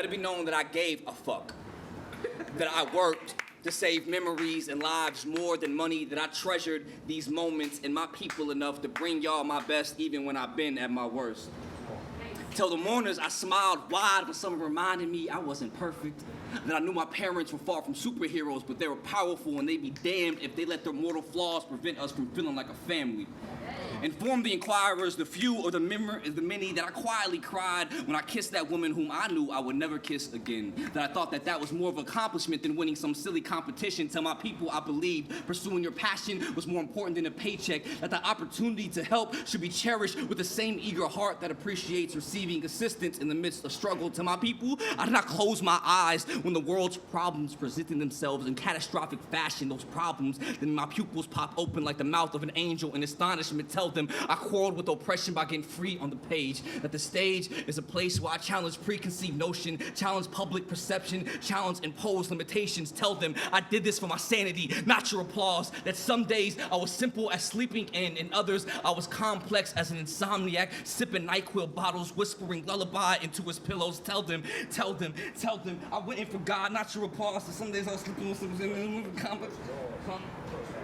Let it be known that I gave a fuck. That I worked to save memories and lives more than money, that I treasured these moments and my people enough to bring y'all my best even when I've been at my worst. Tell the mourners I smiled wide when someone reminded me I wasn't perfect, that I knew my parents were far from superheroes, but they were powerful and they'd be damned if they let their mortal flaws prevent us from feeling like a family. Inform the inquirers, the few or the many, that I quietly cried when I kissed that woman whom I knew I would never kiss again. That I thought that that was more of an accomplishment than winning some silly competition. Tell my people I believed pursuing your passion was more important than a paycheck. That the opportunity to help should be cherished with the same eager heart that appreciates receiving assistance in the midst of struggle. To my people, I did not close my eyes when the world's problems presented themselves in catastrophic fashion. Those problems, then my pupils pop open like the mouth of an angel in astonishment. Tell them I quarreled with oppression by getting free on the page. That the stage is a place where I challenge preconceived notion, challenge public perception, challenge imposed limitations. Tell them I did this for my sanity, not your applause. That some days I was simple as sleeping in, and others I was complex as an insomniac, sipping NyQuil bottles, whispering lullaby into his pillows. Tell them, I went in for God, not your applause. So some days I was sleeping with something complex.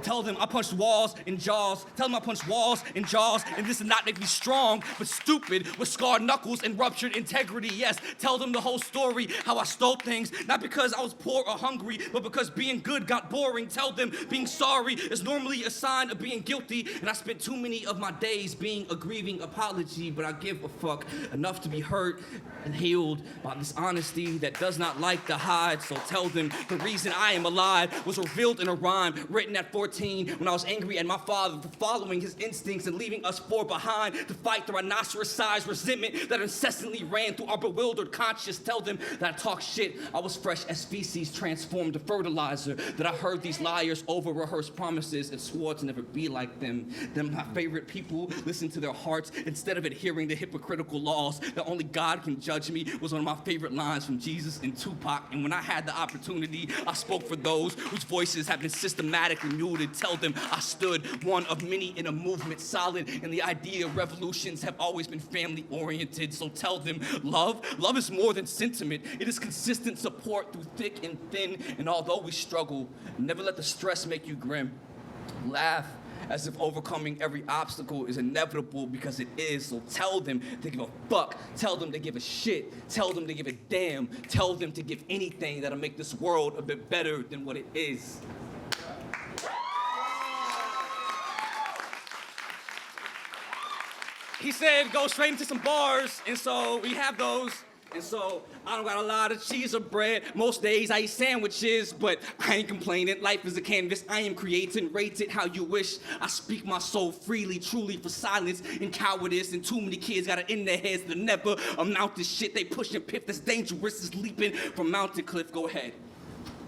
Tell them I punched walls and jaws. Tell them I punched walls and jaws, and this did not make me strong, but stupid, with scarred knuckles and ruptured integrity. Yes, tell them the whole story, how I stole things, not because I was poor or hungry, but because being good got boring. Tell them being sorry is normally a sign of being guilty, and I spent too many of my days being a grieving apology, but I give a fuck enough to be hurt and healed by this honesty that does not like to hide. So tell them the reason I am alive was revealed in a rhyme written at 14 when I was angry at my father for following his instincts and leaving us four behind to fight the rhinoceros-sized resentment that incessantly ran through our bewildered conscience. Tell them that I talk shit. I was fresh as feces transformed to fertilizer, that I heard these liars over-rehearse promises and swore to never be like them. Them my favorite people listen to their hearts instead of adhering to hypocritical laws. That only God can judge me was one of my favorite lines from Jesus and Tupac. And when I had the opportunity, I spoke for those whose voices have been systematically muted. Tell them I stood one of many in a movement solid, and the idea of revolutions have always been family-oriented. So tell them love is more than sentiment. It is consistent support through thick and thin, and although we struggle, never let the stress make you grim. Laugh as if overcoming every obstacle is inevitable, because it is. So tell them to give a fuck. Tell them to give a shit. Tell them to give a damn. Tell them to give anything that'll make this world a bit better than what it is. He said go straight into some bars, and so we have those. And so I don't got a lot of cheese or bread. Most days I eat sandwiches, but I ain't complaining. Life is a canvas. I am creating. Rate it how you wish. I speak my soul freely, truly, for silence and cowardice. And too many kids got it in their heads to never amount to shit. They push and piff that's dangerous as leaping from mountain cliff. Go ahead.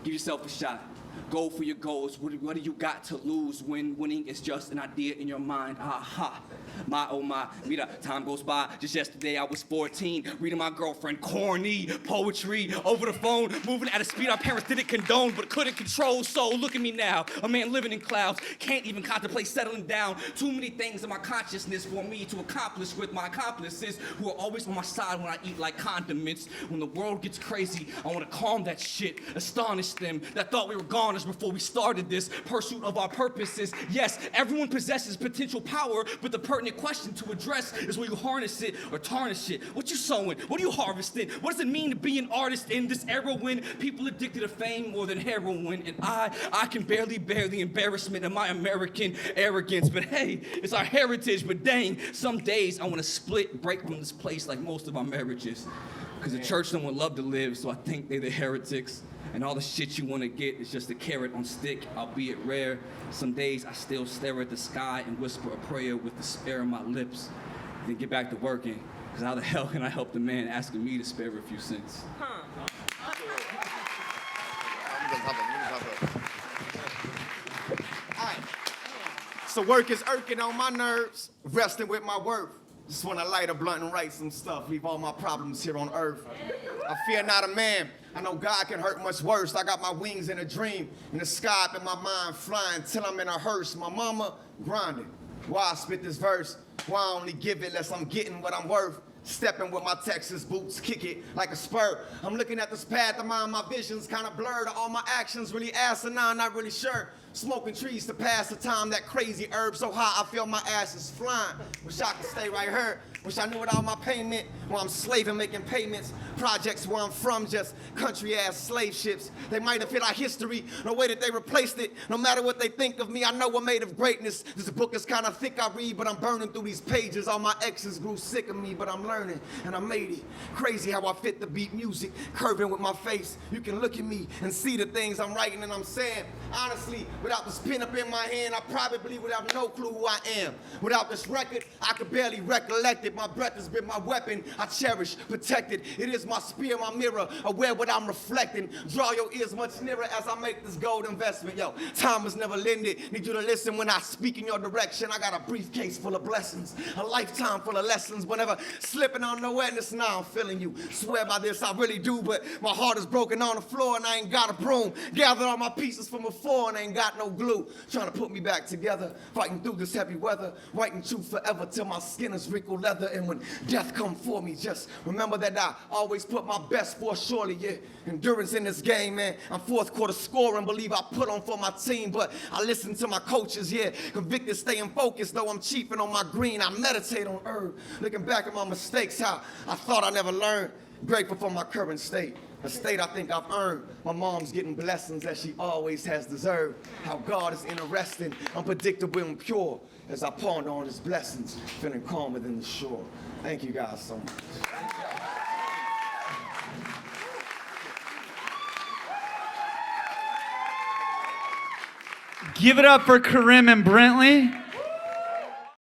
Give yourself a shot. Go for your goals. What do you got to lose when winning is just an idea in your mind? Aha. My, oh my. Mira, time goes by. Just yesterday I was 14, reading my girlfriend corny poetry over the phone, moving at a speed our parents didn't condone but couldn't control. So look at me now, a man living in clouds, can't even contemplate settling down. Too many things in my consciousness for me to accomplish with my accomplices who are always on my side when I eat like condiments. When the world gets crazy, I want to calm that shit, astonish them that thought we were goners before we started this pursuit of our purposes. Yes, everyone possesses potential power, but the pertinent question to address is will you harness it or tarnish it? What you sowing? What are you harvesting? What does it mean to be an artist in this era when people addicted to fame more than heroin? And I can barely bear the embarrassment of my American arrogance. But hey, it's our heritage. But dang, some days I want to split, break from this place like most of our marriages. Because the church don't want love to live, so I think they're the heretics. And all the shit you want to get is just a carrot on stick, albeit rare. Some days I still stare at the sky and whisper a prayer with despair in my lips, then get back to working. Because how the hell can I help the man asking me to spare a few cents? So work is irking on my nerves, wrestling with my worth. Just wanna light a blunt and write some stuff, leave all my problems here on earth. I fear not a man, I know God can hurt much worse. I got my wings in a dream, in the sky up in my mind, flying till I'm in a hearse. My mama grinding, why I spit this verse, why I only give it less I'm getting what I'm worth. Stepping with my Texas boots, kick it like a spur. I'm looking at this path of mine, my vision's kind of blurred. All my actions really asinine, not really sure. Smoking trees to pass the time, that crazy herb so high I feel my ass is flying. Wish I could stay right here. Wish I knew what all my payment, while I'm slaving making payments. Projects where I'm from, just country-ass slave ships. They might have hit our history, no way that they replaced it. No matter what they think of me, I know we're made of greatness. This book is kind of thick, I read, but I'm burning through these pages. All my exes grew sick of me, but I'm learning, and I made it. Crazy how I fit the beat music, curving with my face. You can look at me and see the things I'm writing and I'm saying. Honestly, without this pen up in my hand, I probably would have no clue who I am. Without this record, I could barely recollect it. My breath has been my weapon, I cherish, protect it. It is my spear, my mirror, aware what I'm reflecting. Draw your ears much nearer as I make this gold investment. Yo, time is never lended. Need you to listen when I speak in your direction. I got a briefcase full of blessings, a lifetime full of lessons. Whenever slipping on no wetness, now I'm feeling you. Swear by this, I really do, but my heart is broken on the floor and I ain't got a broom. Gathered all my pieces from before and ain't got no glue. Trying to put me back together, fighting through this heavy weather, writing truth forever till my skin is wrinkled leather. And when death come for me, just remember that I always put my best for surely, yeah. Endurance in this game, man. I'm fourth quarter scoring, believe I put on for my team, but I listen to my coaches, yeah. Convicted, staying focused, though I'm cheaping on my green. I meditate on herb, looking back at my mistakes, how I thought I never learned. Grateful for my current state, a state I think I've earned. My mom's getting blessings that she always has deserved. How God is interesting, unpredictable and pure. As I ponder on his blessings, feeling calmer than the shore. Thank you guys so much. Give it up for Karim and Brently.